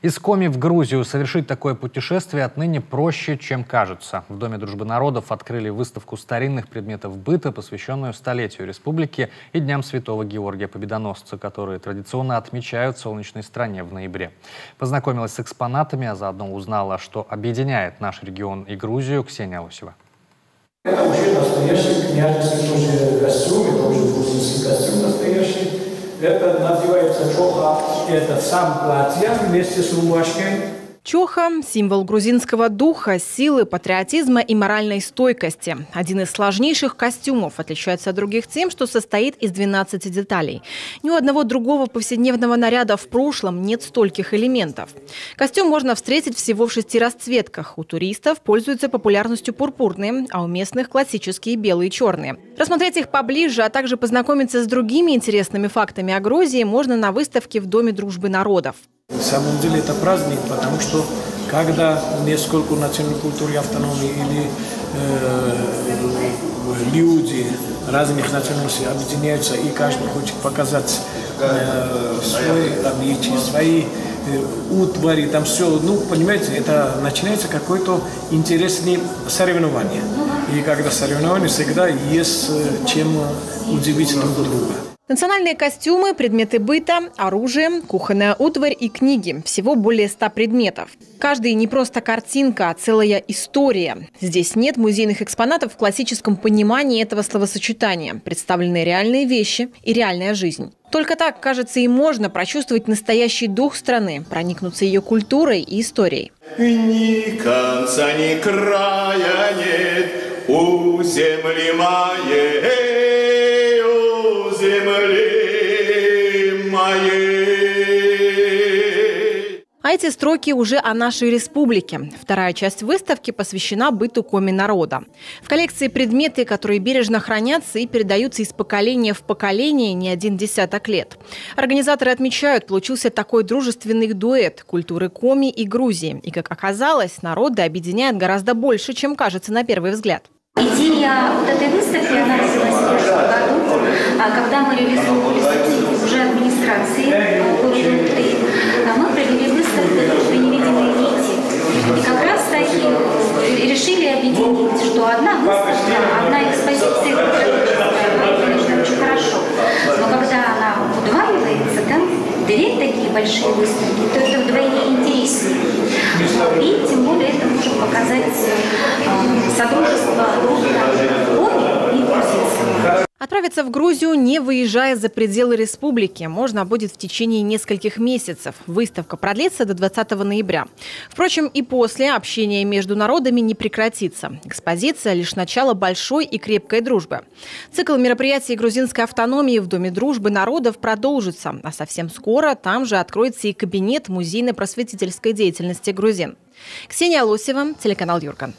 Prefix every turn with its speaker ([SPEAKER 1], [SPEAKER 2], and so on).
[SPEAKER 1] Из Коми в Грузию совершить такое путешествие отныне проще, чем кажется. В Доме дружбы народов открыли выставку старинных предметов быта, посвященную столетию республики и Дням Святого Георгия Победоносца, которые традиционно отмечают в солнечной стране в ноябре. Познакомилась с экспонатами, а заодно узнала, что объединяет наш регион и Грузию, Ксения Лосева.
[SPEAKER 2] Это уже настоящий княжеский тоже костюм, это уже грузинский костюм настоящий. Это называется чоха, это сам платье вместе с рубашкой.
[SPEAKER 3] Чоха – символ грузинского духа, силы, патриотизма и моральной стойкости. Один из сложнейших костюмов, отличается от других тем, что состоит из 12 деталей. Ни у одного другого повседневного наряда в прошлом нет стольких элементов. Костюм можно встретить всего в 6 расцветках. У туристов пользуются популярностью пурпурные, а у местных – классические белые и черные. Рассмотреть их поближе, а также познакомиться с другими интересными фактами о Грузии можно на выставке в Доме дружбы народов.
[SPEAKER 2] На самом деле это праздник, потому что когда несколько национальной культуры и автономии или люди разных национальностей объединяются, и каждый хочет показать свои обычаи, свои утвари, там все, понимаете, это начинается какое-то интересное соревнование. И когда соревнование, всегда есть чем удивить друг друга.
[SPEAKER 3] Национальные костюмы, предметы быта, оружие, кухонная утварь и книги. Всего более 100 предметов. Каждый не просто картинка, а целая история. Здесь нет музейных экспонатов в классическом понимании этого словосочетания. Представлены реальные вещи и реальная жизнь. Только так, кажется, и можно прочувствовать настоящий дух страны, проникнуться ее культурой и историей.
[SPEAKER 4] Ни конца, ни края нет у земли моей.
[SPEAKER 3] А эти строки уже о нашей республике. Вторая часть выставки посвящена быту коми народа. В коллекции предметы, которые бережно хранятся и передаются из поколения в поколение не один десяток лет. Организаторы отмечают, получился такой дружественный дуэт культуры Коми и Грузии. И, как оказалось, народы объединяют гораздо больше, чем кажется на первый взгляд.
[SPEAKER 5] Идея вот этой выставки, она родилась в прошлом году, когда мы реализовывали стратегию уже администрации города Ухты. Мы провели выставку «Дружбы невидимые нити». И как раз таки решили объединить, что одна выставка, одна экспозиция, которая конечно, очень хорошо. Но когда она удваивается, там две такие большие выставки, то это вдвойне интереснее. И тем более это может показать содружество Коми и грузинского.
[SPEAKER 3] Отправиться в Грузию, не выезжая за пределы республики, можно будет в течение нескольких месяцев. Выставка продлится до 20 ноября. Впрочем, и после общение между народами не прекратится. Экспозиция – лишь начало большой и крепкой дружбы. Цикл мероприятий грузинской автономии в Доме дружбы народов продолжится. А совсем скоро там же откроется и кабинет музейно-просветительской деятельности грузин. Ксения Лосева, телеканал Юрган.